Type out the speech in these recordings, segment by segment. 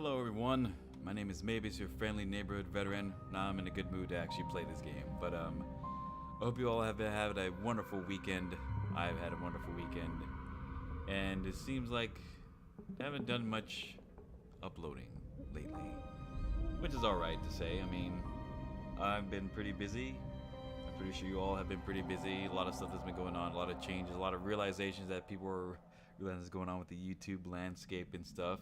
Hello everyone, my name is Mavis, your friendly neighborhood veteran. Now I'm in a good mood to actually play this game, but I hope you all have had a wonderful weekend. I've had a wonderful weekend, and it seems like I haven't done much uploading lately, which is alright to say. I mean, I've been pretty busy. I'm pretty sure you all have been pretty busy. A lot of stuff has been going on, a lot of changes, a lot of realizations that people are realizing is going on with the YouTube landscape and stuff.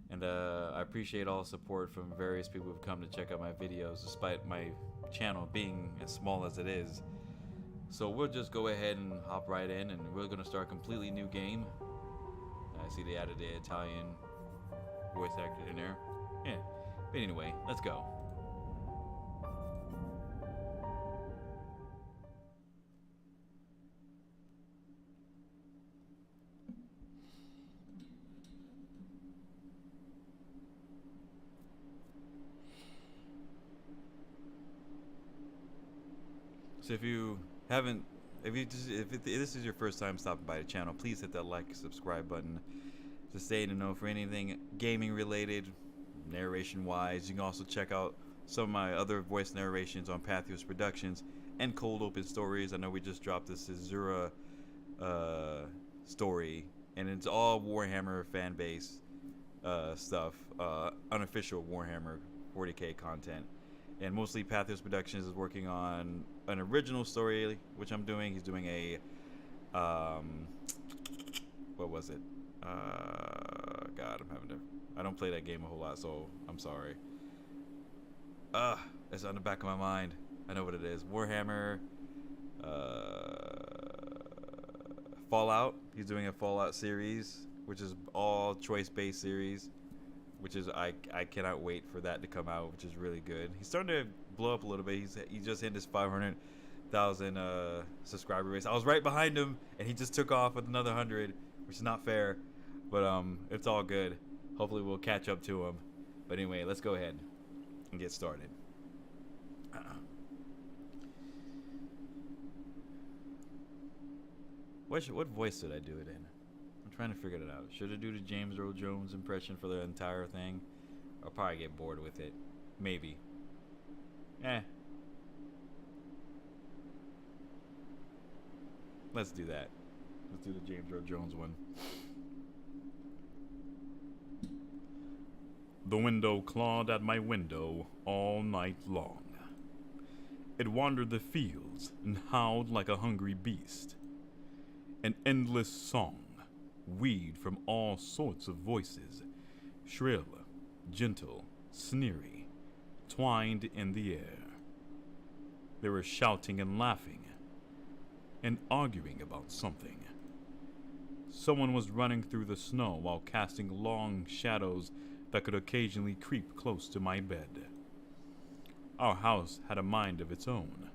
And I appreciate all the support from various people who've come to check out my videos, despite my channel being as small as it is. So we'll just go ahead and hop right in, and we're going to start a completely new game. I see they added the Italian voice actor in there. Yeah, but anyway, let's go. So if this is your first time stopping by the channel, please hit that like, subscribe button to stay in the know for anything gaming related, narration wise. You can also check out some of my other voice narrations on Pathos Productions and Cold Open Stories. I know we just dropped this Azura story, and it's all Warhammer fan base stuff, unofficial Warhammer 40k content. And mostly Pathos Productions is working on an original story, which I'm doing. He's doing a, what was it? God, I don't play that game a whole lot, so I'm sorry. It's on the back of my mind. I know what it is. Warhammer, Fallout. He's doing a Fallout series, which is all choice-based series. Which is, I cannot wait for that to come out, which is really good. He's starting to blow up a little bit. He just hit his 500,000 subscriber base. I was right behind him, and he just took off with another 100, which is not fair, but it's all good. Hopefully we'll catch up to him. But anyway, let's go ahead and get started. What voice did I do it in? I'm trying to figure it out. Should I do the James Earl Jones impression for the entire thing? I'll probably get bored with it. Maybe. Let's do that. Let's do the James Earl Jones one. The window clawed at my window all night long. It wandered the fields and howled like a hungry beast. An endless song weaved from all sorts of voices, shrill, gentle, sneery, twined in the air. They were shouting and laughing, and arguing about something. Someone was running through the snow while casting long shadows that could occasionally creep close to my bed. Our house had a mind of its own,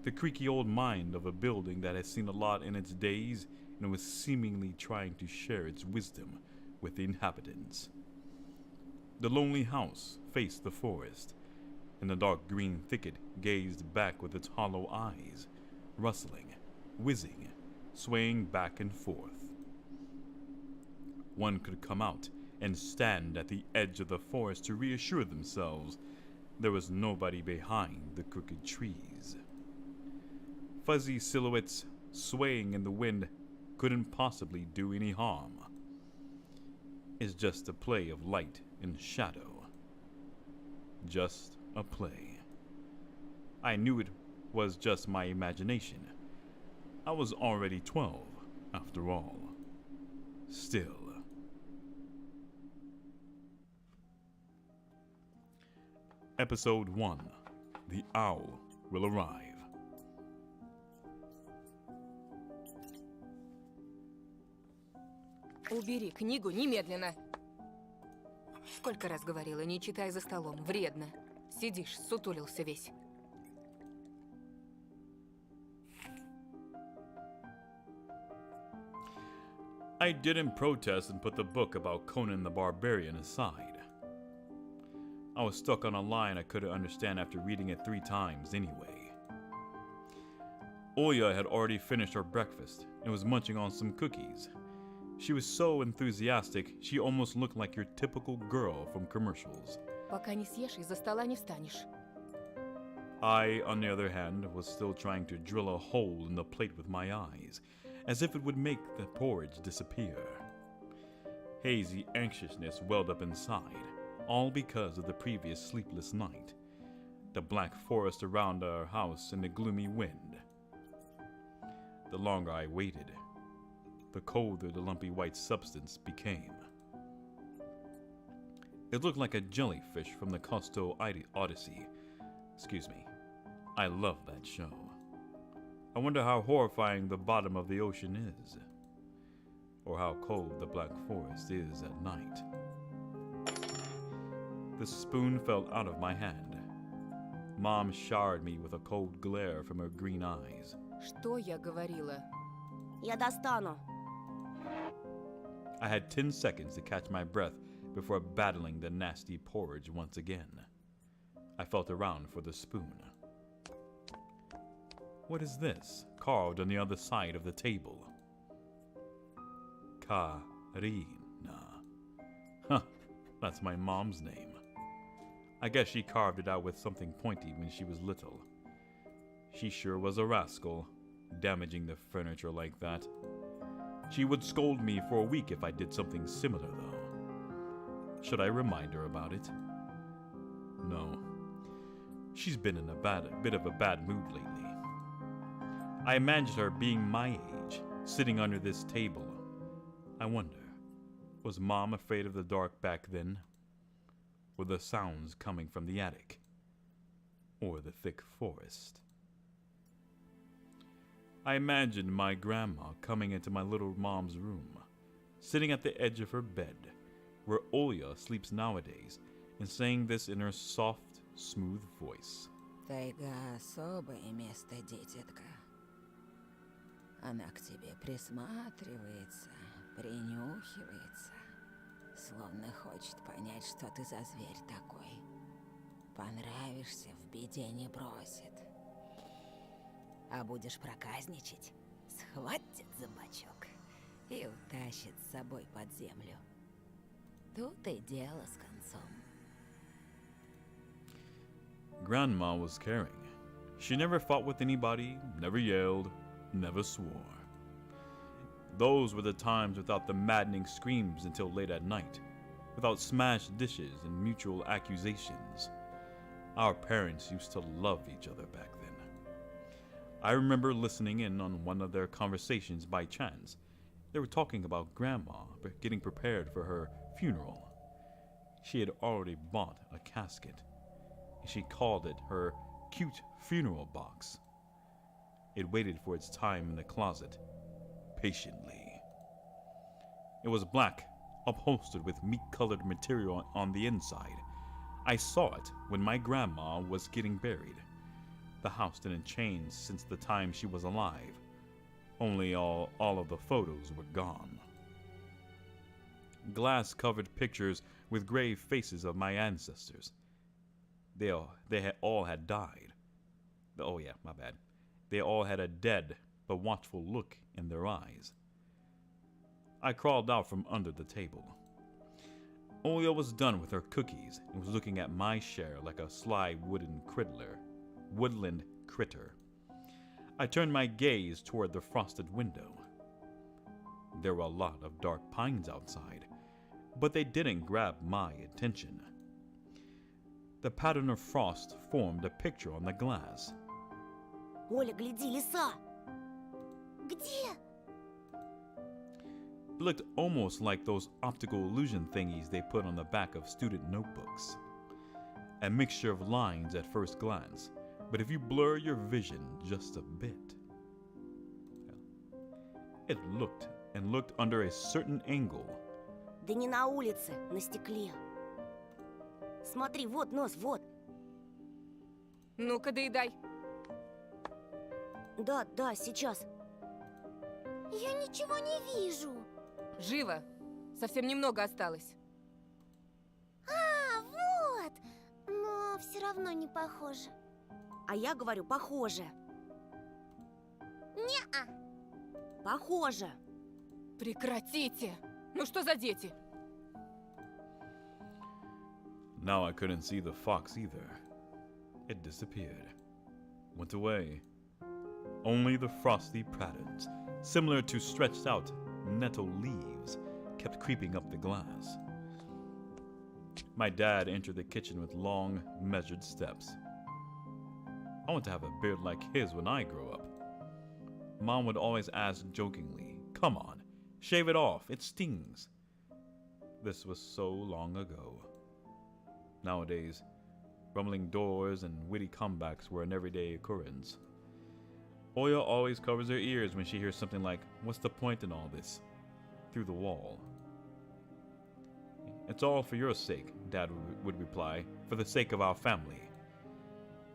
the creaky old mind of a building that had seen a lot in its days and was seemingly trying to share its wisdom with the inhabitants. The lonely house faced the forest, and the dark green thicket gazed back with its hollow eyes, rustling, whizzing, swaying back and forth. One could come out and stand at the edge of the forest to reassure themselves there was nobody behind the crooked trees. Fuzzy silhouettes swaying in the wind couldn't possibly do any harm. It's just a play of light and shadow. Just a play. I knew it was just my imagination. I was already 12, after all. Still. Episode 1. The Owl Will Arrive. Убери книгу немедленно. Сколько раз говорила, не читай за столом, вредно. Сидишь, сутулился весь. I didn't protest and put the book about Conan the Barbarian aside. I was stuck on a line I couldn't understand after reading it 3 times anyway. Oya had already finished her breakfast and was munching on some cookies. She was so enthusiastic, she almost looked like your typical girl from commercials. Пока не съешь, из-за стола не встанешь. I, on the other hand, was still trying to drill a hole in the plate with my eyes, as if it would make the porridge disappear. Hazy anxiousness welled up inside, all because of the previous sleepless night, the black forest around our house and the gloomy wind. The longer I waited, the colder the lumpy white substance became. It looked like a jellyfish from the Cousteau Odyssey. Excuse me. I love that show. I wonder how horrifying the bottom of the ocean is, or how cold the Black Forest is at night. The spoon fell out of my hand. Mom showered me with a cold glare from her green eyes. Что я говорила? Я достану. I had 10 seconds to catch my breath before battling the nasty porridge once again. I felt around for the spoon. What is this, carved on the other side of the table? Karina. Huh, that's my mom's name. I guess she carved it out with something pointy when she was little. She sure was a rascal, damaging the furniture like that. She would scold me for a week if I did something similar, though. Should I remind her about it? No. She's been in a bit of a bad mood lately. I imagined her being my age, sitting under this table. I wonder, was Mom afraid of the dark back then? Were the sounds coming from the attic? Or the thick forest? I imagined my grandma coming into my little mom's room, sitting at the edge of her bed, where Olya sleeps nowadays, and saying this in her soft, smooth voice. Тайга особое место, дитятка. Она к тебе присматривается, принюхивается, словно хочет понять, что ты за зверь такой. Понравишься, в беде не бросит. А будешь проказничать, схватит за бочок и утащит с собой под землю. Тут и дело с концом. Grandma was caring. She never fought with anybody, never yelled, never swore. Those were the times without the maddening screams until late at night, without smashed dishes and mutual accusations. Our parents used to love each other back then. I remember listening in on one of their conversations by chance. They were talking about Grandma getting prepared for her funeral. She had already bought a casket, and she called it her cute funeral box. It waited for its time in the closet, patiently. It was black, upholstered with meat-colored material on the inside. I saw it when my grandma was getting buried. The house didn't change since the time she was alive. Only all of the photos were gone. Glass-covered pictures with grave faces of my ancestors. They all had died. Oh yeah, my bad. They all had a dead but watchful look in their eyes. I crawled out from under the table. Olya was done with her cookies and was looking at my share like a sly woodland critter. I turned my gaze toward the frosted window. There were a lot of dark pines outside, but they didn't grab my attention. The pattern of frost formed a picture on the glass. Оля, гляди, лиса! Где? It looked almost like those optical illusion thingies they put on the back of student notebooks. A mixture of lines at first glance, but if you blur your vision just a bit. It looked under a certain angle. Да не на улице, на стекле. Смотри, вот нос, вот. Ну-ка, доедай. Да, сейчас. Я ничего не вижу. Живо. Совсем немного осталось. А, вот. Но все равно не похоже. А я говорю, похоже. Не-а. Похоже. Прекратите! Ну что за дети? Now I couldn't see the fox either. It disappeared. Went away. Only the frosty patterns, similar to stretched out nettle leaves, kept creeping up the glass. My dad entered the kitchen with long, measured steps. I want to have a beard like his when I grow up. Mom would always ask jokingly, "Come on, shave it off, it stings." This was so long ago. Nowadays, rumbling doors and witty comebacks were an everyday occurrence. Oya always covers her ears when she hears something like, "What's the point in all this?" through the wall. "It's all for your sake," Dad would reply, "for the sake of our family."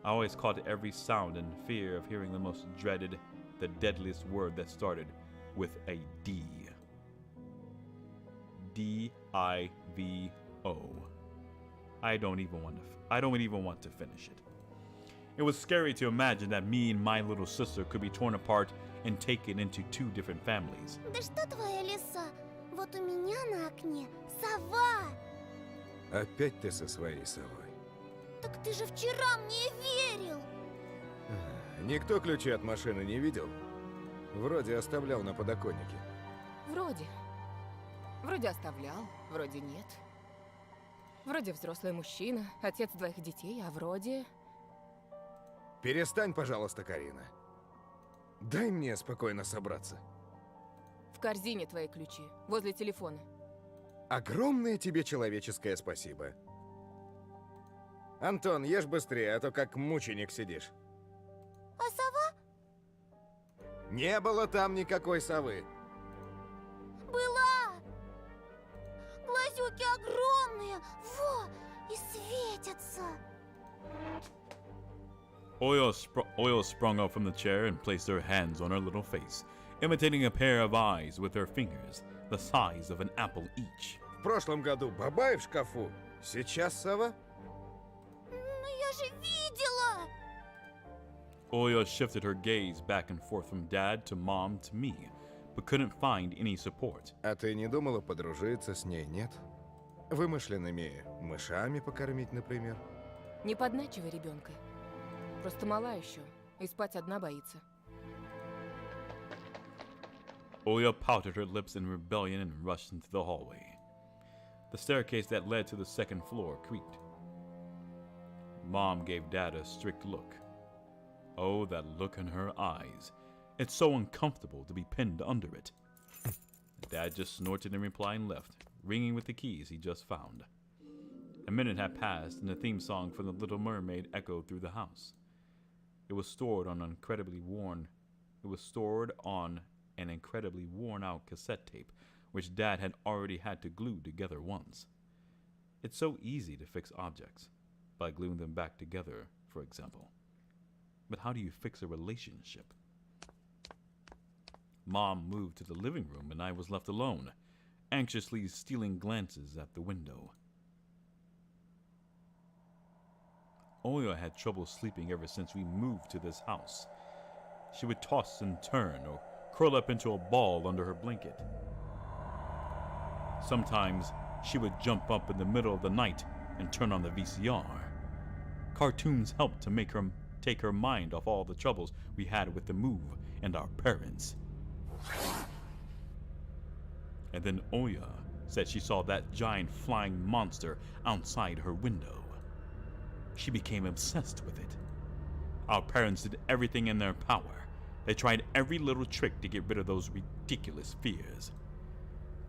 I always caught every sound in fear of hearing the most dreaded, the deadliest word that started with a D. D-I-V-O. I don't even want to finish it. It was scary to imagine that me and my little sister could be torn apart and taken into two different families. Да что твоя лиса? Вот у меня на окне сова. Опять ты со своей совой. Так ты же вчера мне верил. Никто ключи от машины не видел? Вроде оставлял на подоконнике. Вроде. Вроде оставлял, вроде нет. Вроде взрослый мужчина, отец двоих детей, а вроде... Перестань, пожалуйста, Карина. Дай мне спокойно собраться. В корзине твои ключи, возле телефона. Огромное тебе человеческое спасибо. Антон, ешь быстрее, а то как мученик сидишь. А сова? Не было там никакой совы. Была. Глазюки огромные, во, и светятся. Oil sprung up from the chair and placed her hands on her little face, imitating a pair of eyes with her fingers, the size of an apple each. В прошлом году бабай в шкафу, сейчас сова? Но я же видела. Oil shifted her gaze back and forth from Dad to Mom to me, but couldn't find any support. А ты не думала подружиться с ней, нет? Вымышленными мышами покормить, например? Не подначивай ребенка. Просто мала еще, и спать одна боится. Oya pouted her lips in rebellion and rushed into the hallway. The staircase that led to the second floor creaked. Mom gave Dad a strict look. Oh, that look in her eyes. It's so uncomfortable to be pinned under it. Dad just snorted in reply and left, ringing with the keys he just found. A minute had passed, and the theme song from The Little Mermaid echoed through the house. It was stored on an incredibly worn-out cassette tape, which Dad had already had to glue together once. It's so easy to fix objects, by gluing them back together, for example. But how do you fix a relationship? Mom moved to the living room, and I was left alone, anxiously stealing glances at the window. Oya had trouble sleeping ever since we moved to this house. She would toss and turn or curl up into a ball under her blanket. Sometimes she would jump up in the middle of the night and turn on the VCR. Cartoons helped to make her take her mind off all the troubles we had with the move and our parents. And then Oya said she saw that giant flying monster outside her window. She became obsessed with it. Our parents did everything in their power. They tried every little trick to get rid of those ridiculous fears.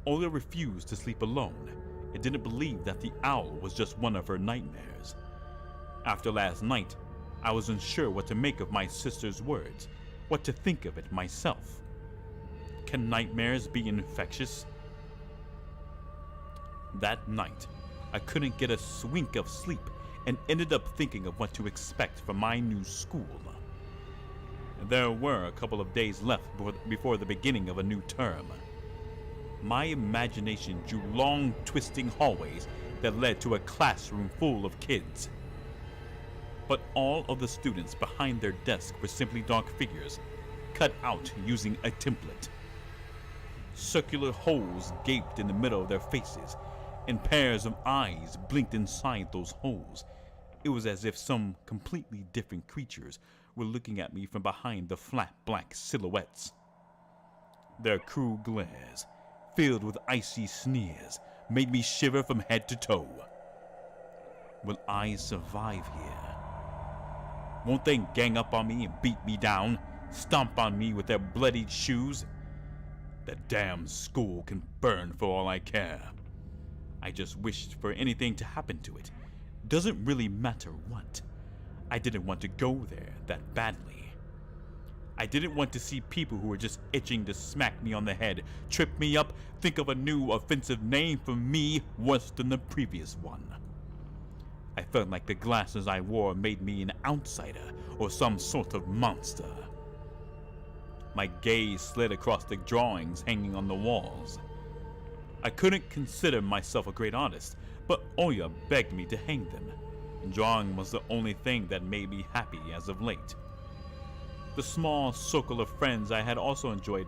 Oya refused to sleep alone and didn't believe that the owl was just one of her nightmares. After last night, I was unsure what to make of my sister's words, what to think of it myself. Can nightmares be infectious? That night, I couldn't get a wink of sleep and ended up thinking of what to expect from my new school. There were a couple of days left before the beginning of a new term. My imagination drew long, twisting hallways that led to a classroom full of kids. But all of the students behind their desks were simply dark figures, cut out using a template. Circular holes gaped in the middle of their faces, and pairs of eyes blinked inside those holes. It was as if some completely different creatures were looking at me from behind the flat black silhouettes. Their cruel glares, filled with icy sneers, made me shiver from head to toe. Will I survive here? Won't they gang up on me and beat me down, stomp on me with their bloodied shoes? The damn school can burn for all I care. I just wished for anything to happen to it. Doesn't really matter what. I didn't want to go there that badly. I didn't want to see people who were just itching to smack me on the head, trip me up, think of a new offensive name for me worse than the previous one. I felt like the glasses I wore made me an outsider or some sort of monster. My gaze slid across the drawings hanging on the walls. I couldn't consider myself a great artist, but Oya begged me to hang them. Drawing was the only thing that made me happy as of late. The small circle of friends I had also enjoyed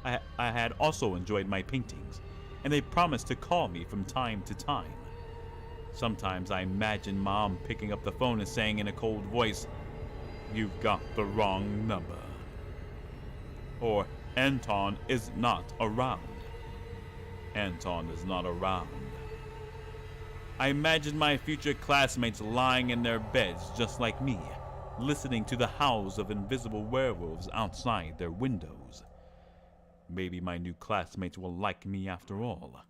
my paintings, and they promised to call me from time to time. Sometimes I imagined Mom picking up the phone and saying in a cold voice, "You've got the wrong number." Or, "Anton is not around." Anton is not around. I imagined my future classmates lying in their beds just like me, listening to the howls of invisible werewolves outside their windows. Maybe my new classmates will like me after all.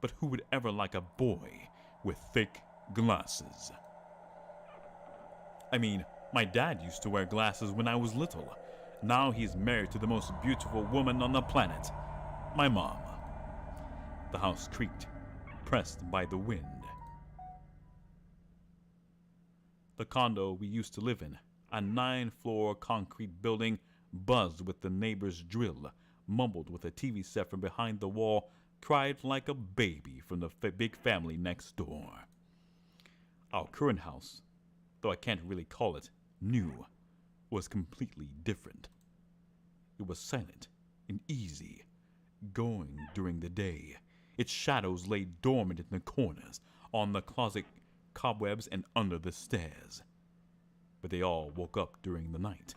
But who would ever like a boy with thick glasses? I mean, my dad used to wear glasses when I was little. Now he's married to the most beautiful woman on the planet, my mom. The house creaked, pressed by the wind. The condo we used to live in, a 9-floor concrete building, buzzed with the neighbor's drill, mumbled with a TV set from behind the wall, cried like a baby from the big family next door. Our current house, though I can't really call it new, was completely different. It was silent and easy, going during the day. Its shadows lay dormant in the corners, on the closet cobwebs and under the stairs. But they all woke up during the night.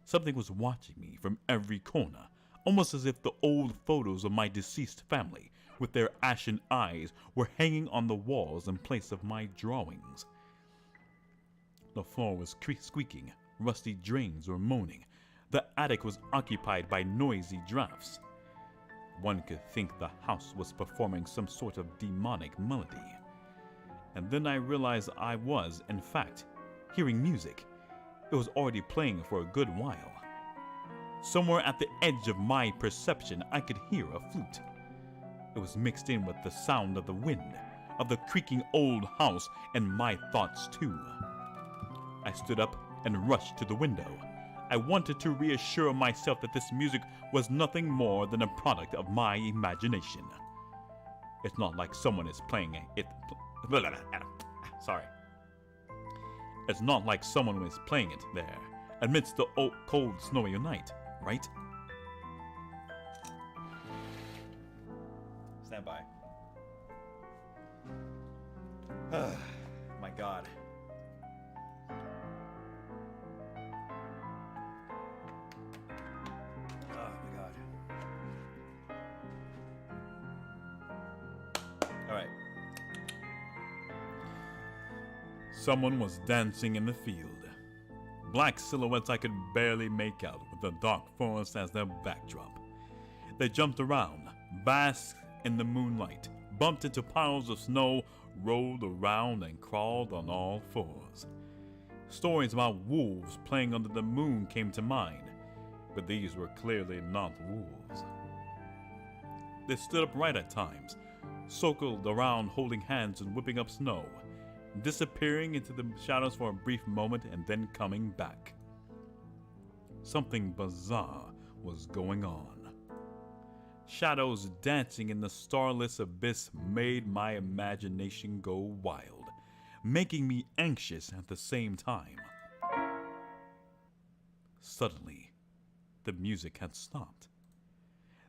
Something was watching me from every corner, almost as if the old photos of my deceased family, with their ashen eyes, were hanging on the walls in place of my drawings. The floor was squeaking, rusty drains were moaning. The attic was occupied by noisy drafts. One could think the house was performing some sort of demonic melody. And then I realized I was, in fact, hearing music. It was already playing for a good while. Somewhere at the edge of my perception, I could hear a flute. It was mixed in with the sound of the wind, of the creaking old house, and my thoughts too. I stood up and rushed to the window. I wanted to reassure myself that this music was nothing more than a product of my imagination. It's not like someone is playing it. Sorry. It's not like someone is playing it there, amidst the cold, snowy night, right? Stand by. My God. Alright. Someone was dancing in the field. Black silhouettes I could barely make out, with the dark forest as their backdrop. They jumped around, basked in the moonlight, bumped into piles of snow, rolled around, and crawled on all fours. Stories about wolves playing under the moon came to mind, but these were clearly not wolves. They stood upright at times, circled around holding hands and whipping up snow, disappearing into the shadows for a brief moment and then coming back. Something bizarre was going on. Shadows dancing in the starless abyss made my imagination go wild, making me anxious at the same time. Suddenly, the music had stopped.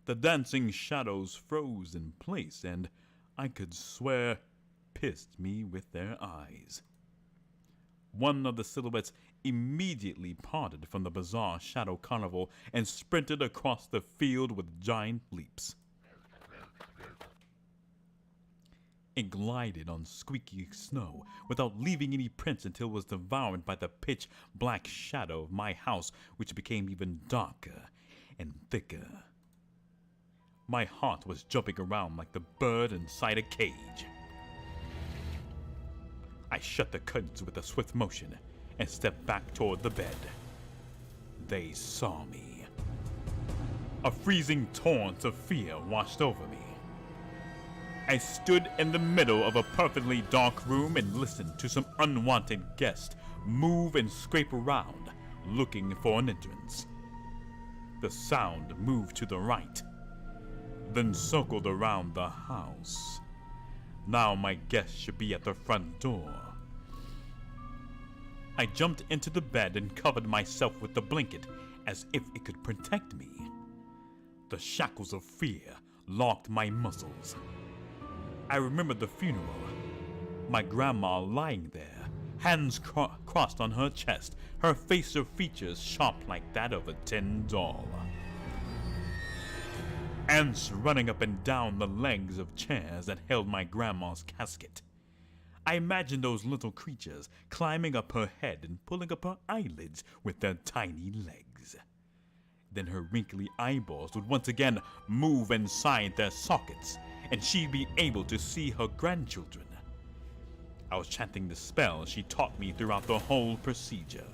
The dancing shadows froze in place, and I could swear pissed me with their eyes. One of the silhouettes immediately parted from the bizarre shadow carnival and sprinted across the field with giant leaps. It glided on squeaky snow without leaving any prints until it was devoured by the pitch-black shadow of my house, which became even darker and thicker. My heart was jumping around like the bird inside a cage. I shut the curtains with a swift motion and stepped back toward the bed. They saw me. A freezing torrent of fear washed over me. I stood in the middle of a perfectly dark room and listened to some unwanted guest move and scrape around, looking for an entrance. The sound moved to the right, then circled around the house. Now my guest should be at the front door. I jumped into the bed and covered myself with the blanket as if it could protect me. The shackles of fear locked my muscles. I remembered the funeral. My grandma lying there, hands crossed on her chest, her facial features sharp like that of a tin doll. Ants running up and down the legs of chairs that held my grandma's casket. I imagined those little creatures climbing up her head and pulling up her eyelids with their tiny legs. Then her wrinkly eyeballs would once again move inside their sockets, and she'd be able to see her grandchildren. I was chanting the spell she taught me throughout the whole procedure.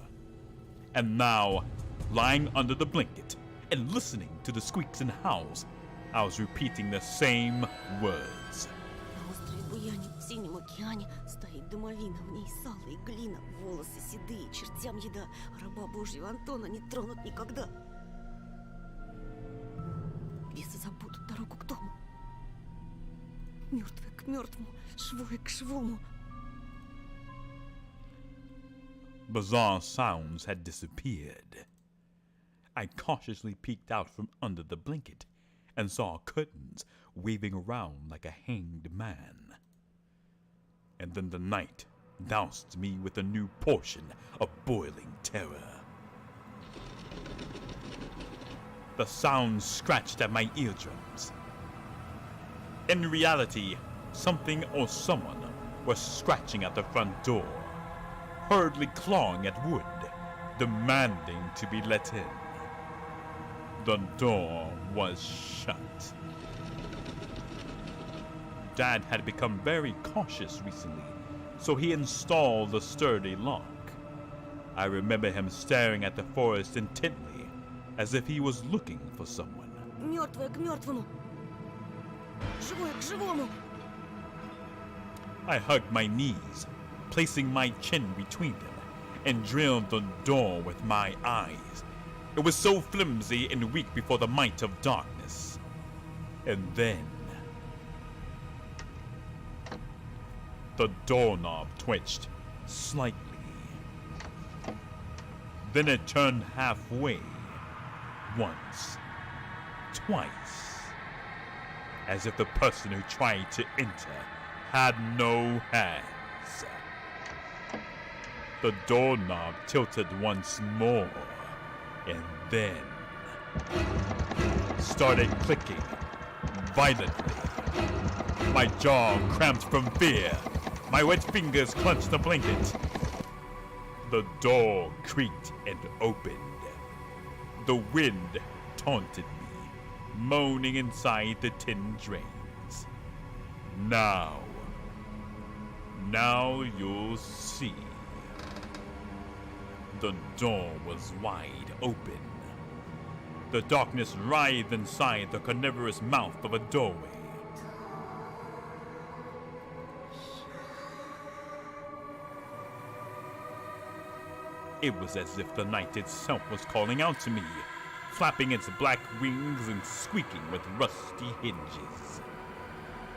And now, lying under the blanket and listening to the squeaks and howls, I was repeating the same words. На острове Буяне, в синем океане, стоит домовина, в ней сало и глина, волосы седые, чертям еда, раба Божьего Антона не тронут никогда. Бесы забудут дорогу к дому. Мертвый к мертвому, живой к живому. Bizarre sounds had disappeared. I cautiously peeked out from under the blanket and saw curtains waving around like a hanged man. And then the night doused me with a new portion of boiling terror. The sounds scratched at my eardrums. In reality, something or someone was scratching at the front door, hurriedly clawing at wood, demanding to be let in. The door was shut. Dad had become very cautious recently, so he installed a sturdy lock. I remember him staring at the forest intently, as if he was looking for someone. Мертвое к мертвому. Живое к живому. I hugged my knees, placing my chin between them, and drilled the door with my eyes. It was so flimsy and weak before the might of darkness. And then the doorknob twitched slightly. Then it turned halfway. Once. Twice. As if the person who tried to enter had no hands. The doorknob tilted once more, and then started clicking violently. My jaw cramped from fear. My wet fingers clenched the blanket. The door creaked and opened. The wind taunted me, moaning inside the tin drains. Now you'll see. The door was wide open. The darkness writhed inside the carnivorous mouth of a doorway. It was as if the night itself was calling out to me, flapping its black wings and squeaking with rusty hinges.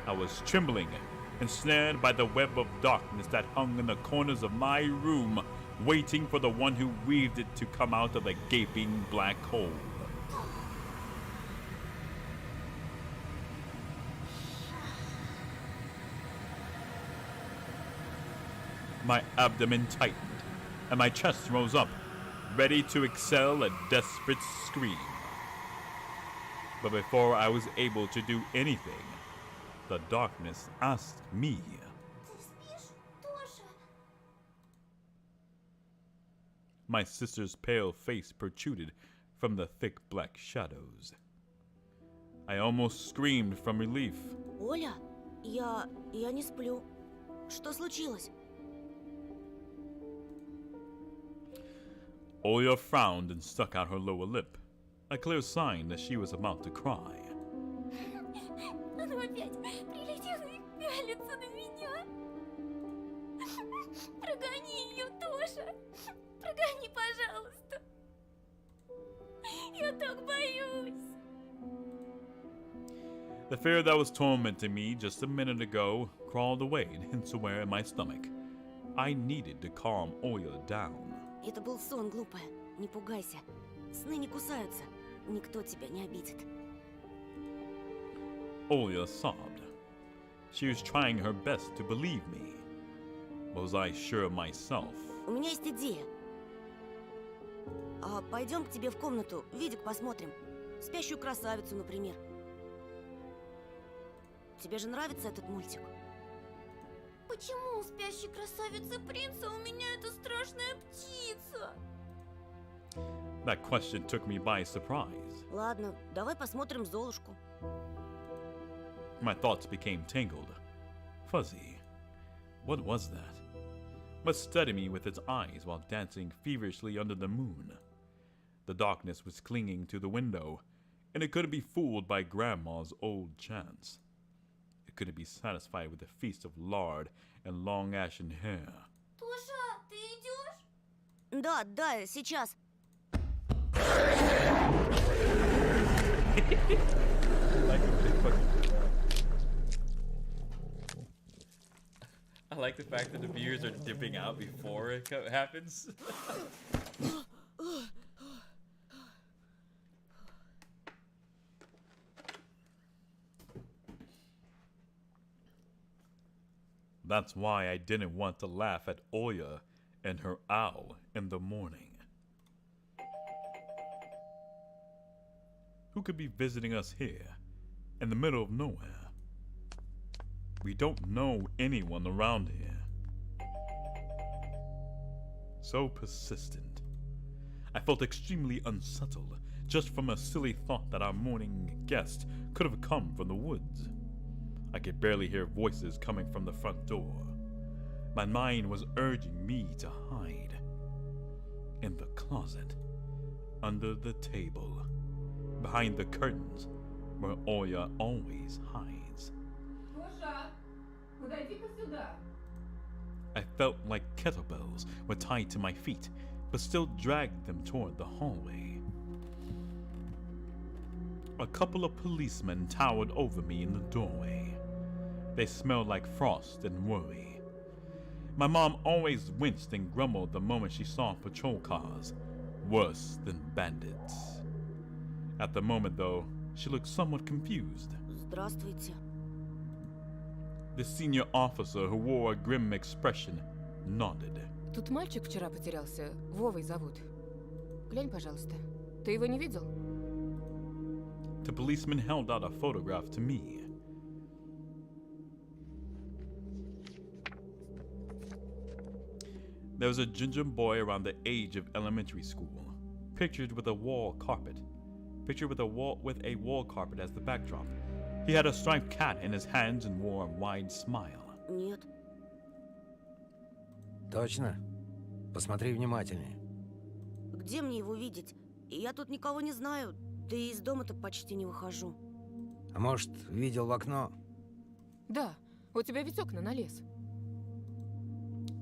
I was trembling, ensnared by the web of darkness that hung in the corners of my room, waiting for the one who weaved it to come out of the gaping black hole. My abdomen tightened, and my chest rose up, ready to exhale a desperate scream. But before I was able to do anything, the darkness asked me. My sister's pale face protruded from the thick black shadows. I almost screamed from relief. Оля, я не сплю. Что случилось? Oya frowned and stuck out her lower lip, a clear sign that she was about to cry. Она опять прилетела и пялится на меня. Прогони ее, Тоша. Прогони, пожалуйста. Я так боюсь. The fear that was tormenting me just a minute ago crawled away and hid somewhere in my stomach. I needed to calm Oya down. Это был сон, глупая. Не пугайся. Сны не кусаются. Никто тебя не обидит. Oya sobbed. She was trying her best to believe me. Was I sure of myself? У меня есть идея. Пойдем к тебе в комнату, видик посмотрим. Спящую красавицу, например. Тебе же нравится этот мультик? Почему у спящей красавицы принца у меня эта страшная птица? That question took me by surprise. Ладно, давай посмотрим Золушку. My thoughts became tangled, fuzzy. What was that? What studied me with its eyes while dancing feverishly under the moon? The darkness was clinging to the window, and it couldn't be fooled by Grandma's old chants. It couldn't be satisfied with a feast of lard and long ashen hair. Тоша, ты идешь? Да, сейчас. I like the fact that the viewers are dipping out before it happens. That's why I didn't want to laugh at Oya and her owl in the morning. Who could be visiting us here, in the middle of nowhere? We don't know anyone around here. So persistent. I felt extremely unsettled just from a silly thought that our morning guest could have come from the woods. I could barely hear voices coming from the front door. My mind was urging me to hide. In the closet, under the table, behind the curtains, where Oya always hides. Тоша, подойди-ка сюда. I felt like kettlebells were tied to my feet, but still dragged them toward the hallway. A couple of policemen towered over me in the doorway. They smelled like frost and worry. My mom always winced and grumbled the moment she saw patrol cars, worse than bandits. At the moment, though, she looked somewhat confused. Здравствуйте. The senior officer, who wore a grim expression, nodded. Тут мальчик вчера потерялся. Вовой зовут. Глянь, пожалуйста. Ты его не видел? The policeman held out a photograph to me. There was a ginger boy around the age of elementary school, pictured with a wall carpet as the backdrop. He had a striped cat in his hands and wore a wide smile. Нет. Точно? Посмотри внимательнее. Где мне его видеть? Я тут никого не знаю, да и из дома-то почти не выхожу. А может, видел в окно? Да, у тебя ведь окна на лес.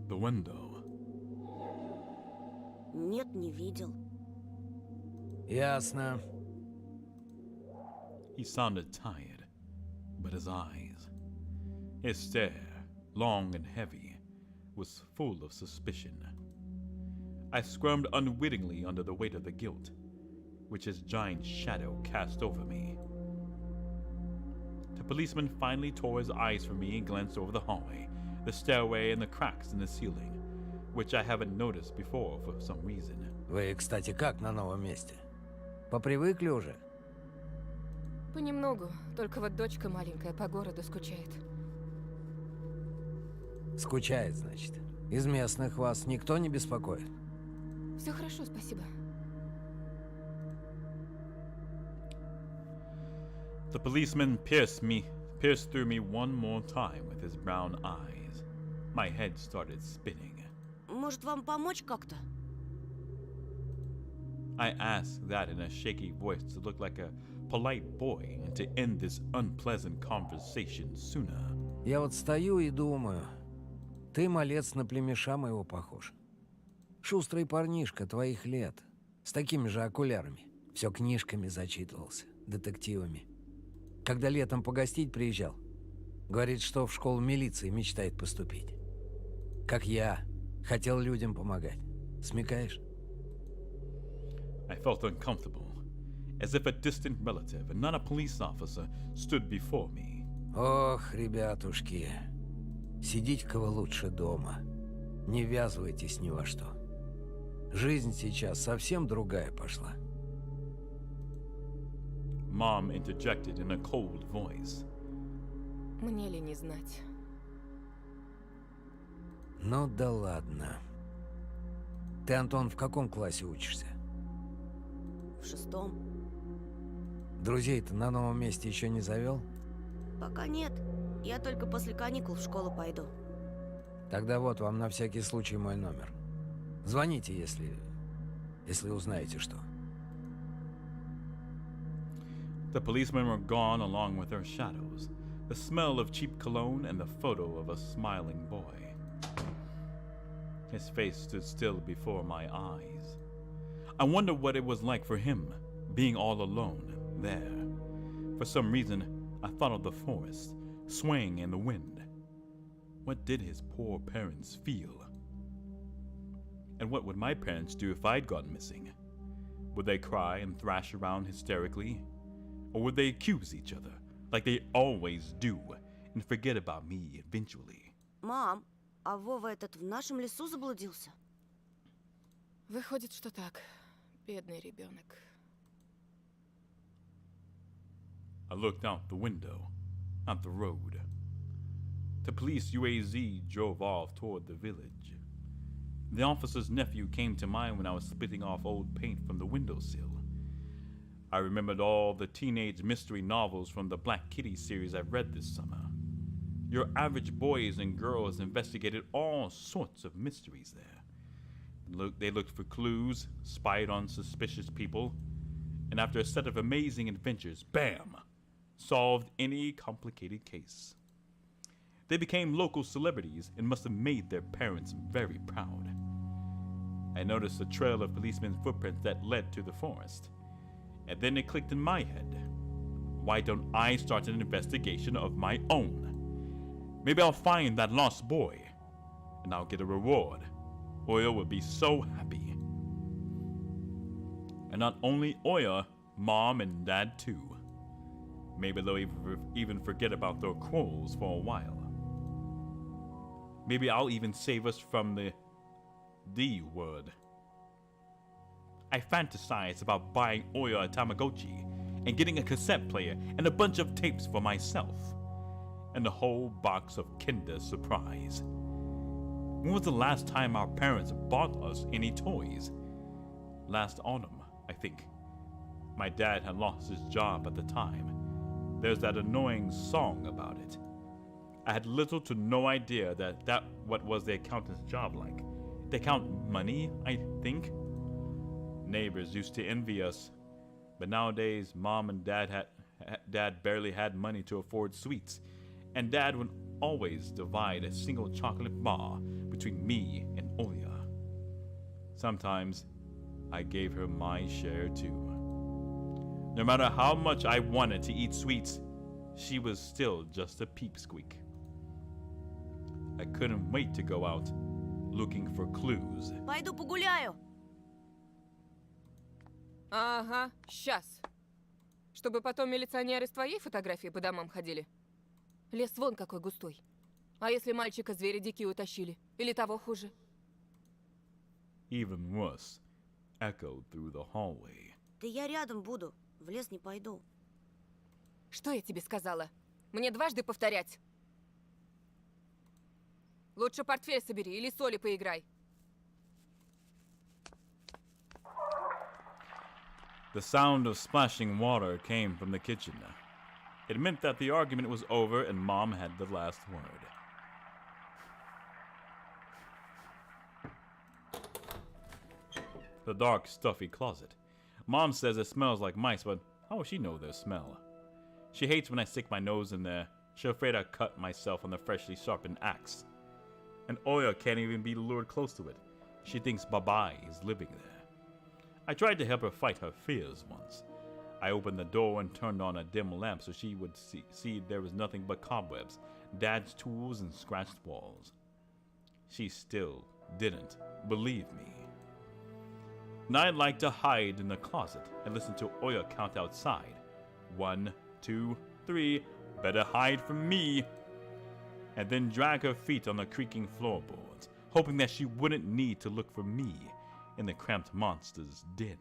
The window. Нет, не видел. Ясно. He sounded tired, but his eyes, his stare, long and heavy, was full of suspicion. I squirmed unwittingly under the weight of the guilt, which his giant shadow cast over me. The policeman finally tore his eyes from me and glanced over the hallway, the stairway and the cracks in the ceiling, which I haven't noticed before for some reason. Вы, кстати, как на новом месте? Попривыкли уже? Понемногу, только вот дочка маленькая по городу скучает. Скучает, значит. Из местных вас никто не беспокоит? Все хорошо, спасибо. The policeman pierced through me one more time with his brown eyes. My head started spinning. Может, вам помочь как-то? I asked that in a shaky voice to look like a polite boy and to end this unpleasant conversation sooner. Я вот стою и думаю, ты, малец, на племеша моего похож. Шустрый парнишка твоих лет, с такими же окулярами. Все книжками зачитывался, детективами. Когда летом погостить приезжал, говорит, что в школу милиции мечтает поступить. Как я, хотел людям помогать. Смекаешь? I felt uncomfortable, as if a distant relative and not a police officer stood before me. Ох, ребятушки, сидите-ка вы лучше дома. Не ввязывайтесь ни во что. Жизнь сейчас совсем другая пошла. Mom interjected in a cold voice. Мне ли не знать? Ну да ладно. Ты, Антон, в каком классе учишься? В 6-м. Друзей-то на новом месте еще не завел? Пока нет. Я только после каникул в школу пойду. Тогда вот вам на всякий случай мой номер. Звоните, если узнаете что. The policemen were gone along with their shadows, the smell of cheap cologne and the photo of a smiling boy. His face stood still before my eyes. I wondered what it was like for him, being all alone there. For some reason, I thought of the forest, swaying in the wind. What did his poor parents feel? And what would my parents do if I'd gone missing? Would they cry and thrash around hysterically? Or would they accuse each other, like they always do, and forget about me eventually? Мам, а Вова этот в нашем лесу заблудился? Выходит, что так. Бедный ребенок. I looked out the window, at the road. The police UAZ drove off toward the village. The officer's nephew came to mind when I was splitting off old paint from the windowsill. I remembered all the teenage mystery novels from the Black Kitty series I've read this summer. Your average boys and girls investigated all sorts of mysteries there. They looked for clues, spied on suspicious people, and after a set of amazing adventures, bam! Solved any complicated case. They became local celebrities and must have made their parents very proud. I noticed a trail of policemen's footprints that led to the forest. And then it clicked in my head. Why don't I start an investigation of my own? Maybe I'll find that lost boy, and I'll get a reward. Oya will be so happy. And not only Oya, Mom and Dad too. Maybe they'll even forget about their quarrels for a while. Maybe I'll even save us from the D word. I fantasized about buying Oya a Tamagotchi and getting a cassette player and a bunch of tapes for myself. And a whole box of Kinder Surprise. When was the last time our parents bought us any toys? Last autumn, I think. My dad had lost his job at the time. There's that annoying song about it. I had little to no idea that what was the accountant's job like. They count money, I think. Neighbors used to envy us, but nowadays Mom and Dad barely had money to afford sweets, and Dad would always divide a single chocolate bar between me and Oya. Sometimes I gave her my share too. No matter how much I wanted to eat sweets, she was still just a peepsqueak. I couldn't wait to go out looking for clues. Пойду погуляю. Ага, сейчас. Чтобы потом милиционеры с твоей фотографией по домам ходили. Лес вон какой густой. А если мальчика звери дикие утащили? Или того хуже? Even worse echoed through the hallway. Да я рядом буду, в лес не пойду. Что я тебе сказала? Мне дважды повторять. Лучше портфель собери или соли поиграй. The sound of splashing water came from the kitchen. It meant that the argument was over and Mom had the last word. The dark, stuffy closet. Mom says it smells like mice, but how would she know their smell? She hates when I stick my nose in there. She's afraid I cut myself on the freshly sharpened axe. And Oya can't even be lured close to it. She thinks Babai is living there. I tried to help her fight her fears once. I opened the door and turned on a dim lamp so she would see there was nothing but cobwebs, Dad's tools, and scratched walls. She still didn't believe me. And I'd like to hide in the closet and listen to Oya count outside. 1, 2, 3, better hide from me. And then drag her feet on the creaking floorboards, hoping that she wouldn't need to look for me in the cramped monster's den.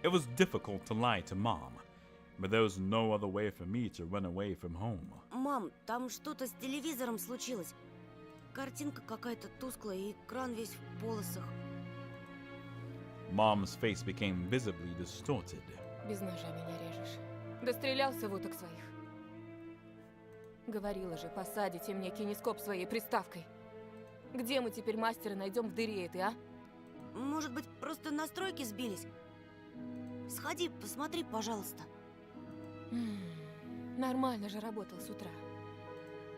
It was difficult to lie to Mom, but there was no other way for me to run away from home. Мам, там что-то с телевизором случилось. Картинка какая-то тусклая, и экран весь в полосах. Mom's face became visibly distorted. Без ножа меня режешь. Дострелялся в уток своих. Говорила же, посадите мне кинескоп своей приставкой. Где мы теперь мастера найдем в дыре этой, а? Может быть, просто настройки сбились? Сходи, посмотри, пожалуйста. Нормально же работал с утра.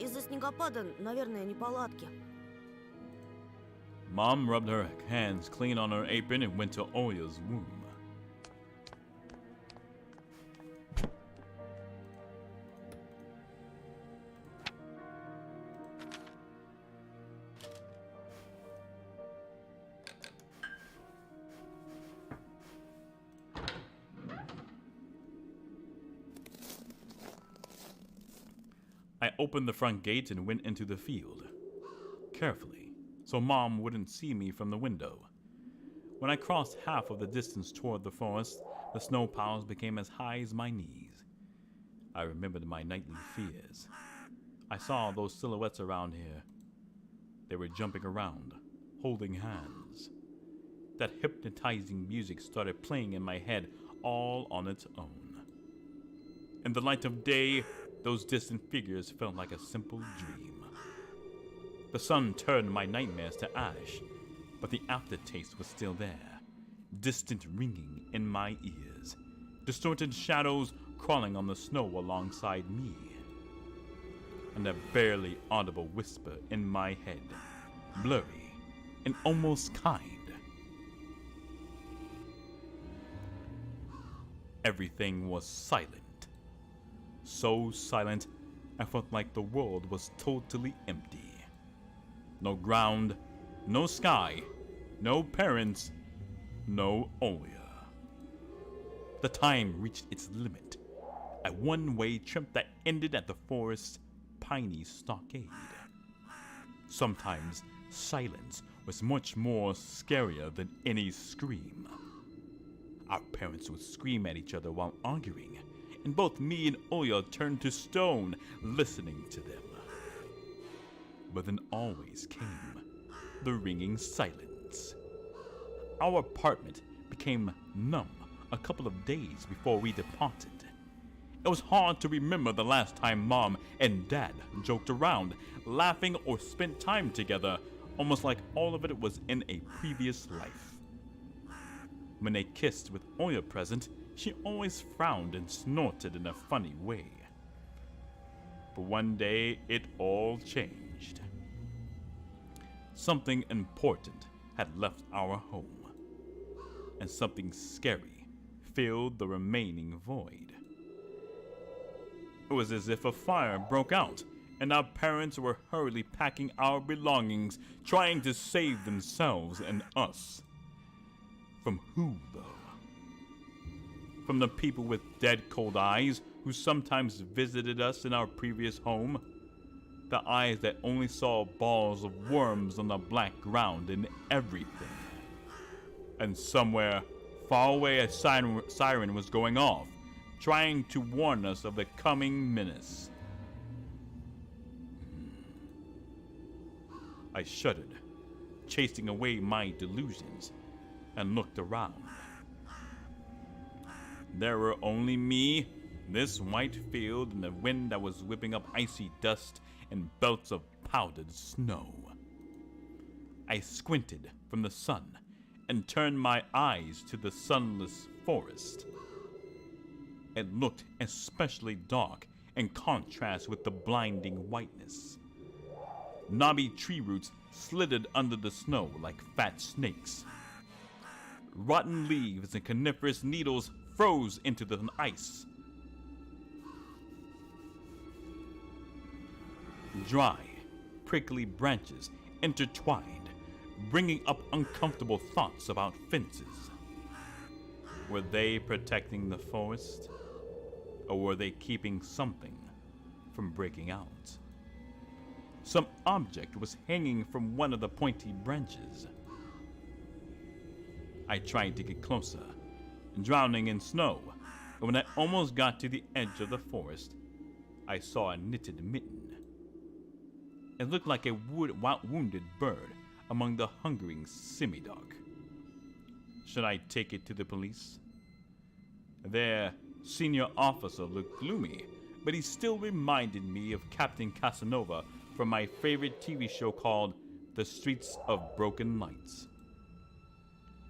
Из-за снегопада, наверное, неполадки. Mom rubbed her hands clean on her apron and went to Oya's room. I opened the front gate and went into the field, carefully, so Mom wouldn't see me from the window. When I crossed half of the distance toward the forest, the snow piles became as high as my knees. I remembered my nightly fears. I saw those silhouettes around here. They were jumping around, holding hands. That hypnotizing music started playing in my head all on its own. In the light of day, those distant figures felt like a simple dream. The sun turned my nightmares to ash, but the aftertaste was still there, distant ringing in my ears, distorted shadows crawling on the snow alongside me, and a barely audible whisper in my head, blurry and almost kind. Everything was silent. So silent, I felt like the world was totally empty. No ground, no sky, no parents, no Oya. The time reached its limit, a one-way trip that ended at the forest's piney stockade. Sometimes silence was much more scarier than any scream. Our parents would scream at each other while arguing, and both me and Oya turned to stone, listening to them. But then always came the ringing silence. Our apartment became numb a couple of days before we departed. It was hard to remember the last time Mom and Dad joked around, laughing or spent time together, almost like all of it was in a previous life. When they kissed with Oya present, she always frowned and snorted in a funny way. But one day, it all changed. Something important had left our home, and something scary filled the remaining void. It was as if a fire broke out, and our parents were hurriedly packing our belongings, trying to save themselves and us. From who, though? From the people with dead cold eyes who sometimes visited us in our previous home? The eyes that only saw balls of worms on the black ground and everything. And somewhere far away a siren was going off, trying to warn us of the coming menace. I shuddered, chasing away my delusions, and looked around. There were only me, this white field, and the wind that was whipping up icy dust and belts of powdered snow. I squinted from the sun and turned my eyes to the sunless forest. It looked especially dark in contrast with the blinding whiteness. Knobby tree roots slithered under the snow like fat snakes. Rotten leaves and coniferous needles froze into the ice. Dry, prickly branches intertwined, bringing up uncomfortable thoughts about fences. Were they protecting the forest? Or were they keeping something from breaking out? Some object was hanging from one of the pointy branches. I tried to get closer, drowning in snow, and when I almost got to the edge of the forest, I saw a knitted mitten. It looked like a wounded bird among the hungering semi-dog. Should I take it to the police? Their senior officer looked gloomy, but he still reminded me of Captain Casanova from my favorite TV show called The Streets of Broken Lights.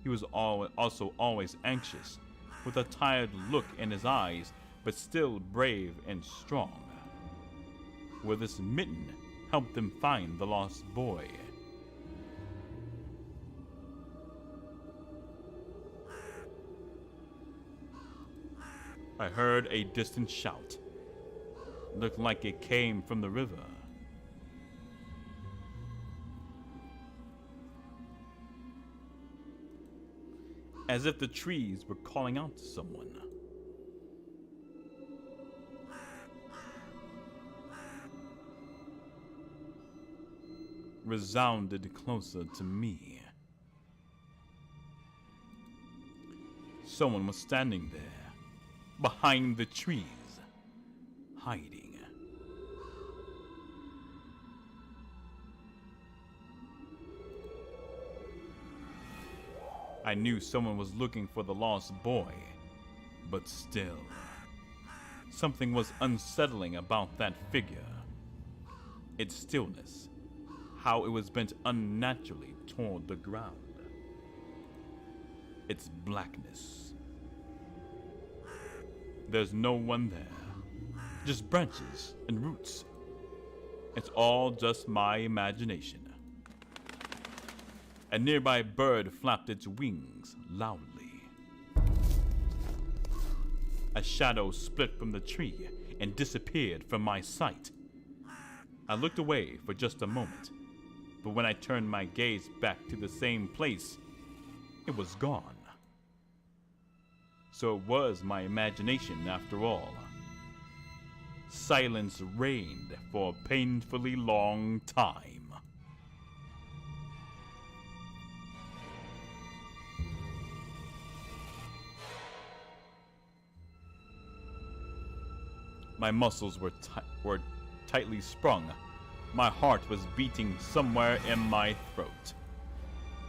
He was also always anxious, with a tired look in his eyes, but still brave and strong. Will this mitten help them find the lost boy? I heard a distant shout. It looked like it came from the river. As if the trees were calling out to someone. Resounded closer to me. Someone was standing there, behind the trees, hiding. I knew someone was looking for the lost boy, but still, something was unsettling about that figure. Its stillness, how it was bent unnaturally toward the ground. Its blackness. There's no one there, just branches and roots. It's all just my imagination. A nearby bird flapped its wings loudly. A shadow split from the tree and disappeared from my sight. I looked away for just a moment, but when I turned my gaze back to the same place, it was gone. So it was my imagination after all. Silence reigned for a painfully long time. My muscles were tightly sprung. My heart was beating somewhere in my throat.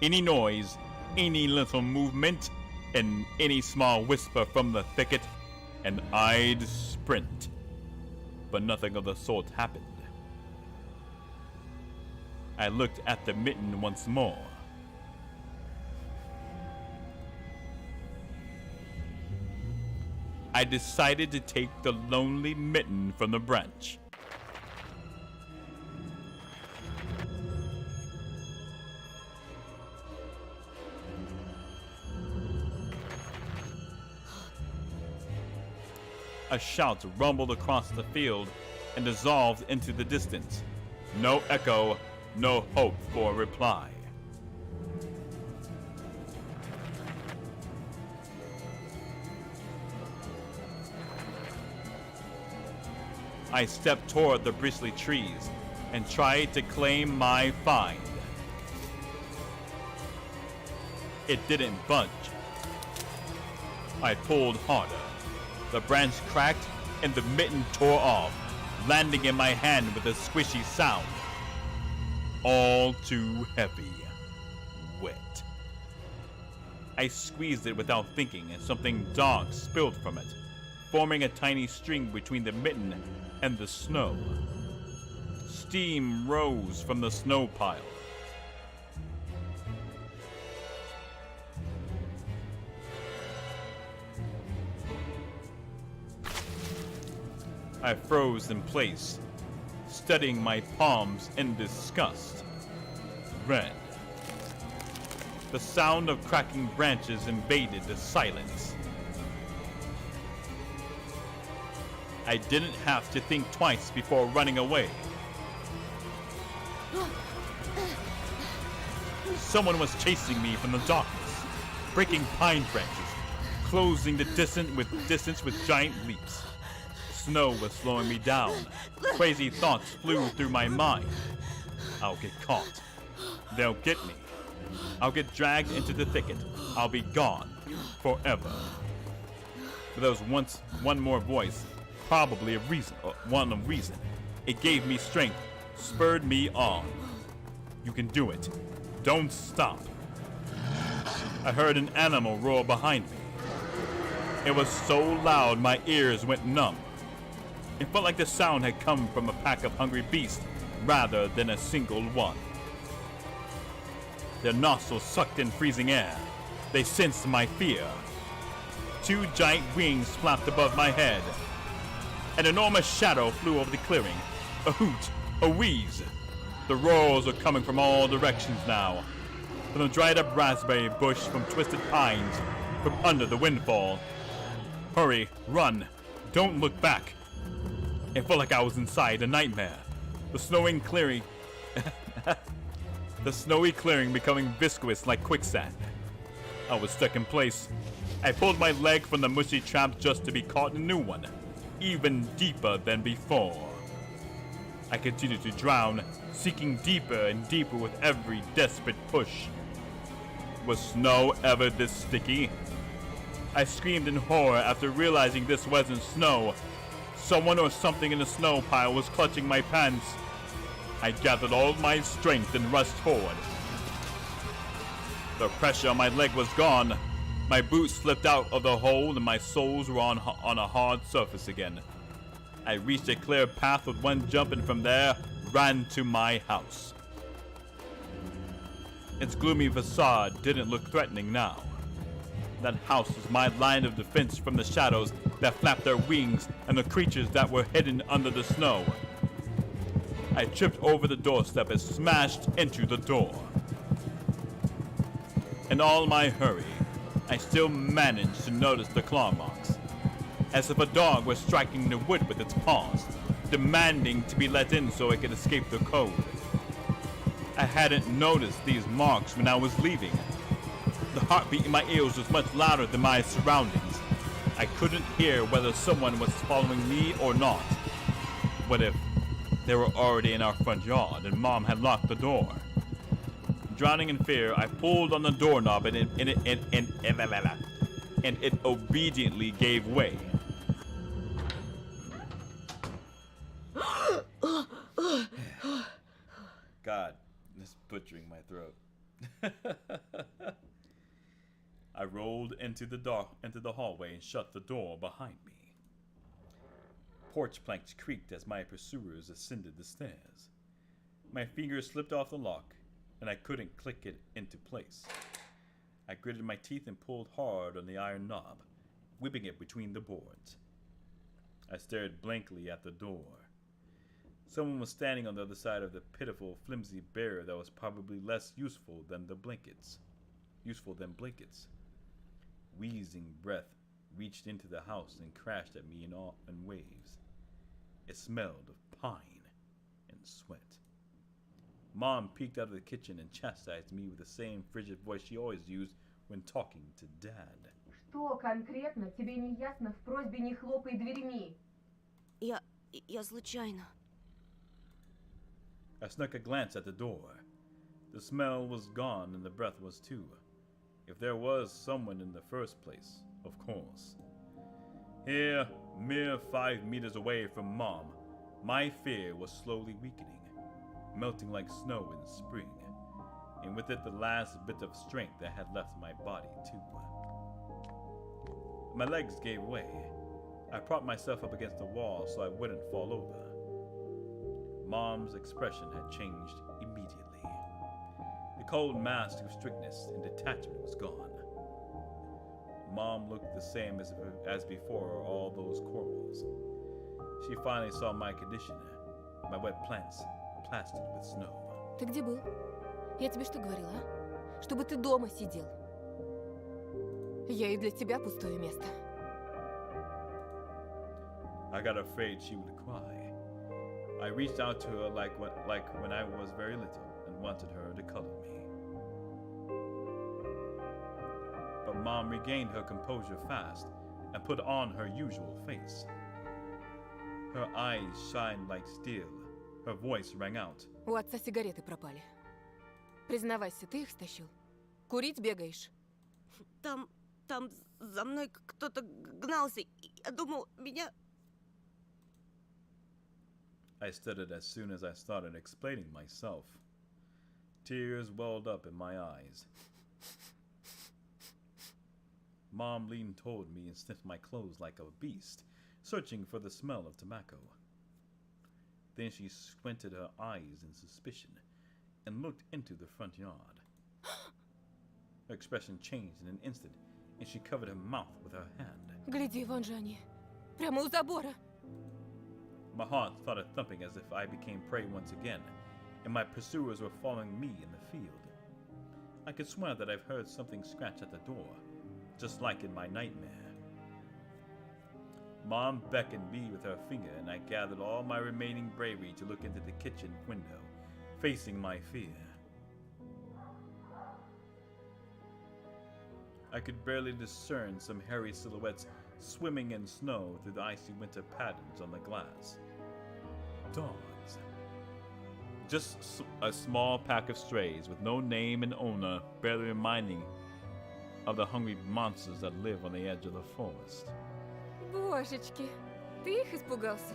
Any noise, any little movement, and any small whisper from the thicket, and I'd sprint. But nothing of the sort happened. I looked at the mitten once more. I decided to take the lonely mitten from the branch. A shout rumbled across the field and dissolved into the distance. No echo, no hope for a reply. I stepped toward the bristly trees and tried to claim my find. It didn't budge. I pulled harder. The branch cracked and the mitten tore off, landing in my hand with a squishy sound. All too heavy. Wet. I squeezed it without thinking and something dark spilled from it, forming a tiny string between the mitten and the snow. Steam rose from the snow pile. I froze in place, studying my palms in disgust. Red. The sound of cracking branches invaded the silence. I didn't have to think twice before running away. Someone was chasing me from the darkness, breaking pine branches, closing the distance with giant leaps. Snow was slowing me down. Crazy thoughts flew through my mind. I'll get caught. They'll get me. I'll get dragged into the thicket. I'll be gone forever. But there was once one more voice, probably a reason. It gave me strength, spurred me on. You can do it. Don't stop. I heard an animal roar behind me. It was so loud my ears went numb. It felt like the sound had come from a pack of hungry beasts rather than a single one. Their nostrils sucked in freezing air. They sensed my fear. Two giant wings flapped above my head. An enormous shadow flew over the clearing. A hoot, a wheeze. The roars were coming from all directions now. From the dried up raspberry bush, from twisted pines, from under the windfall. Hurry, run, don't look back. It felt like I was inside a nightmare. The snowy clearing becoming viscous like quicksand. I was stuck in place. I pulled my leg from the mushy trap just to be caught in a new one, even deeper than before. I continued to drown, sinking deeper and deeper with every desperate push. Was snow ever this sticky? I screamed in horror after realizing this wasn't snow. Someone or something in the snow pile was clutching my pants. I gathered all my strength and rushed forward. The pressure on my leg was gone. My boots slipped out of the hole and my soles were on a hard surface again. I reached a clear path with one jump and from there ran to my house. Its gloomy facade didn't look threatening now. That house was my line of defense from the shadows that flapped their wings and the creatures that were hidden under the snow. I tripped over the doorstep and smashed into the door. In all my hurry, I still managed to notice the claw marks, as if a dog was striking the wood with its paws, demanding to be let in so it could escape the code. I hadn't noticed these marks when I was leaving. The heartbeat in my ears was much louder than my surroundings. I couldn't hear whether someone was following me or not. What if they were already in our front yard and Mom had locked the door? Drowning in fear, I pulled on the doorknob and it obediently gave way. God, this is butchering my throat. I rolled into the hallway and shut the door behind me. Porch planks creaked as my pursuers ascended the stairs. My fingers slipped off the lock, and I couldn't click it into place. I gritted my teeth and pulled hard on the iron knob, whipping it between the boards. I stared blankly at the door. Someone was standing on the other side of the pitiful, flimsy barrier that was probably less useful than blankets. Wheezing breath reached into the house and crashed at me in waves. It smelled of pine and sweat. Mom peeked out of the kitchen and chastised me with the same frigid voice she always used when talking to Dad. Что конкретно тебе не ясно в просьбе не хлопай дверьми? Я Я случайно. I snuck a glance at the door. The smell was gone and the breath was too. If there was someone in the first place, of course. Here, mere 5 meters away from Mom, my fear was slowly weakening, melting like snow in spring, and with it the last bit of strength that had left my body too. My legs gave way. I propped myself up against the wall so I wouldn't fall over. Mom's expression had changed immediately. The cold mask of strictness and detachment was gone. Mom looked the same as before all those quarrels. She finally saw my condition, my wet plants plastered with snow. Ты где был? Я тебе что говорила, а? Чтобы ты дома сидел. Я и для тебя пустое место. I got afraid she would cry. I reached out to her like when I was very little and wanted her to cuddle me. But Mom regained her composure fast and put on her usual face. Her eyes shined like steel. Her voice rang out. У отца сигареты пропали. Признавайся, ты их стащил? Курить бегаешь? Там за мной кто-то гнался. Я думал, меня... I stuttered as soon as I started explaining myself. Tears welled up in my eyes. Mom leaned toward me and sniffed my clothes like a beast, searching for the smell of tobacco. Then she squinted her eyes in suspicion and looked into the front yard. Her expression changed in an instant, and she covered her mouth with her hand. Гляди, вон же они. Прямо у забора. My heart started thumping as if I became prey once again, and my pursuers were following me in the field. I could swear that I've heard something scratch at the door, just like in my nightmare. Mom beckoned me with her finger, and I gathered all my remaining bravery to look into the kitchen window, facing my fear. I could barely discern some hairy silhouettes swimming in snow through the icy winter patterns on the glass. Dogs. Just a small pack of strays with no name and owner, barely reminding of the hungry monsters that live on the edge of the forest. Божечки, ты их испугался?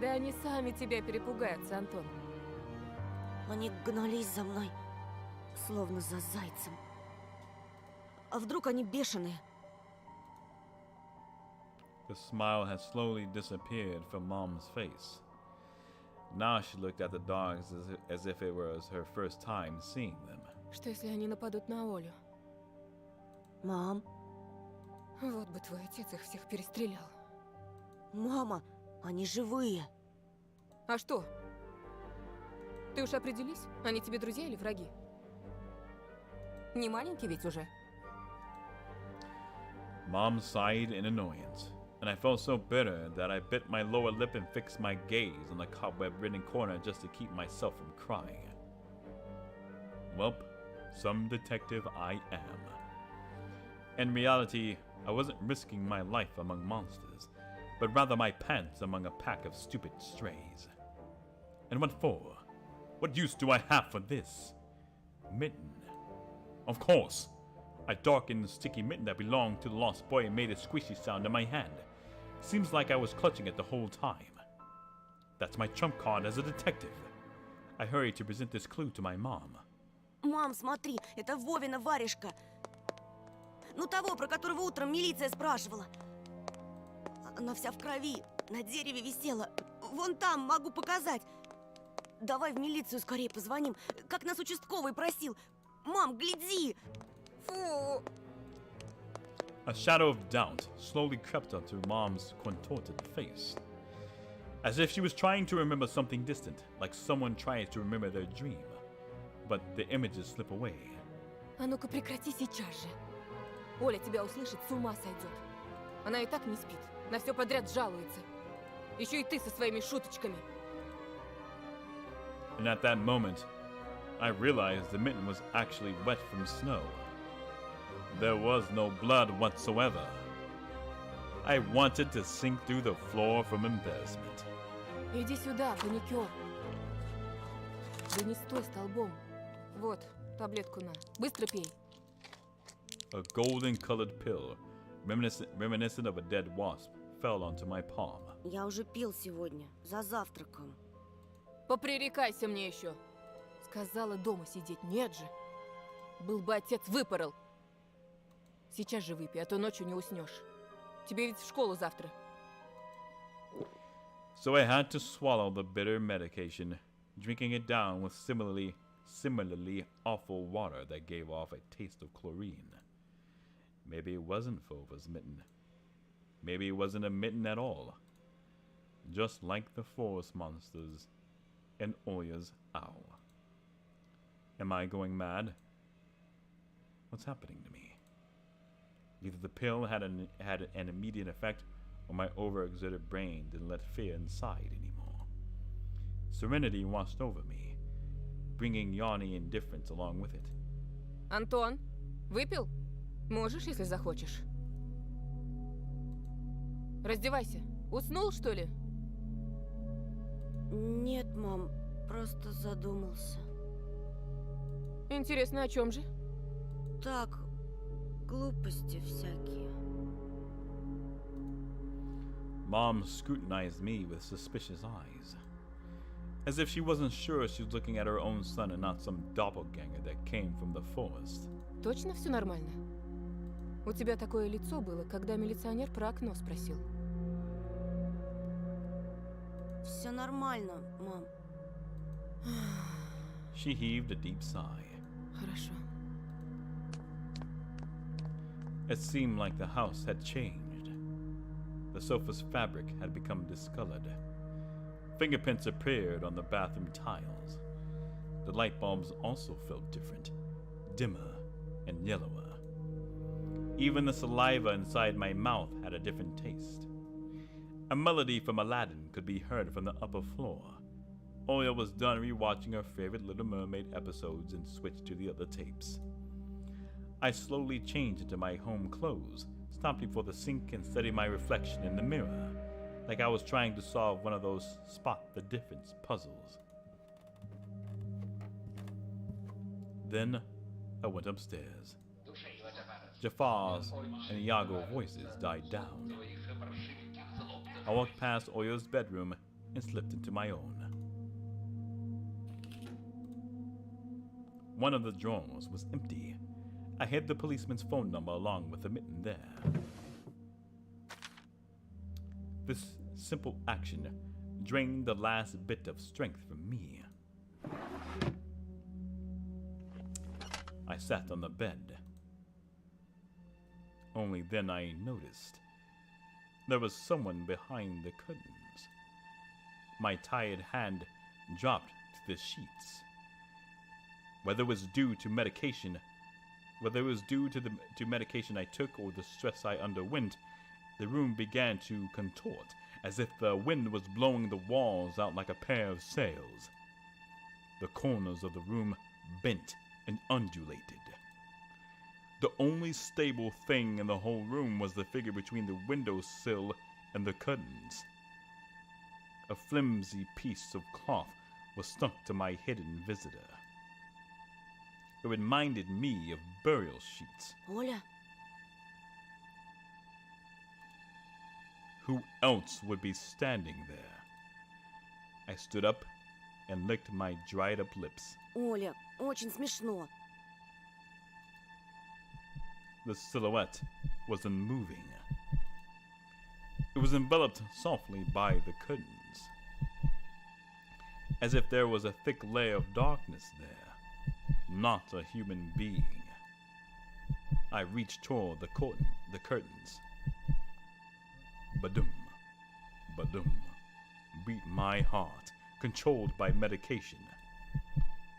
Да они сами тебя перепугаются, Антон. Они гнались за мной, словно за зайцем. А вдруг они бешеные? The smile had slowly disappeared from Mom's face. Now she looked at the dogs as if it was her first time seeing them. Что если они нападут на Олю? Мам, Вот бы твой отец их всех перестрелял. мама, они живые. А что? Ты уж определись, они тебе друзья или враги? Не маленький ведь уже. Mom sighed in annoyance, and I felt so bitter that I bit my lower lip and fixed my gaze on the cobweb-ridden corner just to keep myself from crying. Welp, some detective I am. In reality, I wasn't risking my life among monsters, but rather my pants among a pack of stupid strays. And what for? What use do I have for this? Mitten. Of course! I darkened the sticky mitten that belonged to the lost boy and made a squishy sound in my hand. Seems like I was clutching it the whole time. That's my trump card as a detective. I hurried to present this clue to my mom. Мам, смотри, это Вовина варежка. Ну того, про которого утром милиция спрашивала. Она вся в крови, на дереве висела. Вон там, могу показать. Давай в милицию скорее позвоним, как нас участковый просил. Мам, гляди! Фу! A shadow of doubt slowly crept onto Mom's contorted face, as if she was trying to remember something distant, like someone tries to remember their dream. But the images slip away. А ну-ка прекрати сейчас же. Оля тебя услышит, с ума сойдет. Она и так не спит, на все подряд жалуется. Еще и ты со своими шуточками. And at that moment, I realized the mitten was actually wet from snow. There was no blood whatsoever. I wanted to sink through the floor from embarrassment. Иди сюда, паникер. Да не стой столбом. Вот, таблетку на. Быстро пей. A golden-colored pill, reminiscent of a dead wasp, fell onto my palm. Я уже пил сегодня, за завтраком. Попререкайся мне еще. Сказала дома сидеть, нет же. Был бы отец, выпорол. Сейчас же выпей, а то ночью не уснешь. Тебе ведь в школу завтра. So I had to swallow the bitter medication, drinking it down with similarly awful water that gave off a taste of chlorine. Maybe it wasn't Fova's mitten. Maybe it wasn't a mitten at all. Just like the forest monsters and Oya's owl. Am I going mad? What's happening to me? Either the pill had an immediate effect, or my overexerted brain didn't let fear inside anymore. Serenity washed over me, bringing yawny indifference along with it. Антон, выпил? Можешь, если захочешь. Раздевайся. Уснул, что ли? Нет, мам, просто задумался. Интересно, о чем же? Так, глупости всякие. Mom scrutinized me with suspicious eyes, as if she wasn't sure she was looking at her own son and not some doppelganger that came from the forest. Точно все нормально? У тебя такое лицо было, когда милиционер про окно спросил. Все нормально, мам. She heaved a deep sigh. Хорошо. It seemed like the house had changed. The sofa's fabric had become discolored. Fingerprints appeared on the bathroom tiles. The light bulbs also felt different, dimmer and yellower. Even the saliva inside my mouth had a different taste. A melody from Aladdin could be heard from the upper floor. Oya was done rewatching her favorite Little Mermaid episodes and switched to the other tapes. I slowly changed into my home clothes, stopped before the sink and studied my reflection in the mirror, like I was trying to solve one of those spot the difference puzzles. Then I went upstairs. Jafar's and Iago's voices died down. I walked past Oya's bedroom and slipped into my own. One of the drawers was empty. I hid the policeman's phone number along with the mitten there. This simple action drained the last bit of strength from me. I sat on the bed. Only then I noticed there was someone behind the curtains. My tired hand dropped to the sheets. Whether it was due to medication I took or the stress I underwent, the room began to contort, as if the wind was blowing the walls out like a pair of sails. The corners of the room bent and undulated. The only stable thing in the whole room was the figure between the windowsill and the curtains. A flimsy piece of cloth was stuck to my hidden visitor. It reminded me of burial sheets. Оля, Who else would be standing there? I stood up and licked my dried up lips. Оля, очень смешно. The silhouette was unmoving. It was enveloped softly by the curtains, as if there was a thick layer of darkness there, not a human being. I reached toward the curtains. Badum, badum, beat my heart, controlled by medication.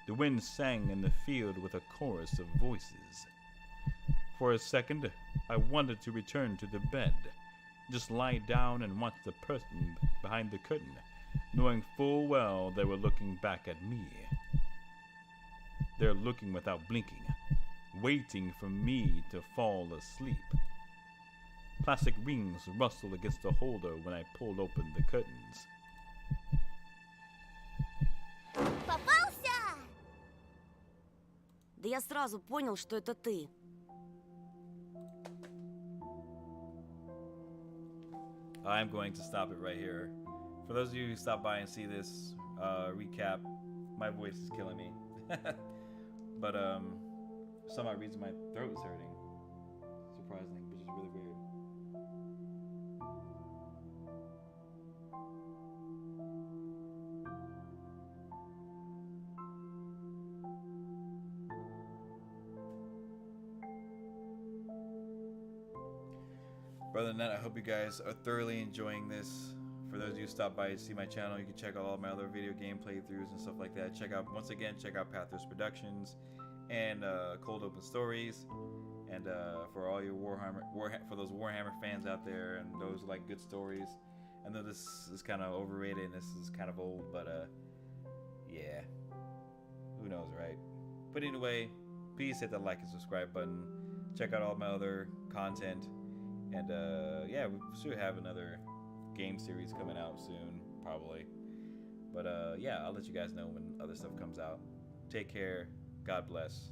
The wind sang in the field with a chorus of voices. For a second, I wanted to return to the bed, just lie down and watch the person behind the curtain, knowing full well they were looking back at me. They're looking without blinking, waiting for me to fall asleep. Plastic rings rustled against the holder when I pulled open the curtains. Попался! Да я сразу понял, что это ты. I'm going to stop it right here. For those of you who stop by and see this recap, my voice is killing me. But for some odd reason my throat is hurting. Surprisingly, which is really weird. Other than that, I hope you guys are thoroughly enjoying this. For those of you who stop by to see my channel, you can check out all my other video game playthroughs and stuff like that. Check out, once again, check out Pathos Productions and Cold Open Stories. And for all your for those Warhammer fans out there and those who like good stories, I know this is kind of overrated and this is kind of old, but yeah, who knows, right? But anyway, please hit that like and subscribe button. Check out all my other content. And yeah, we should have another game series coming out soon, probably. But yeah, I'll let you guys know when other stuff comes out. Take care. God bless.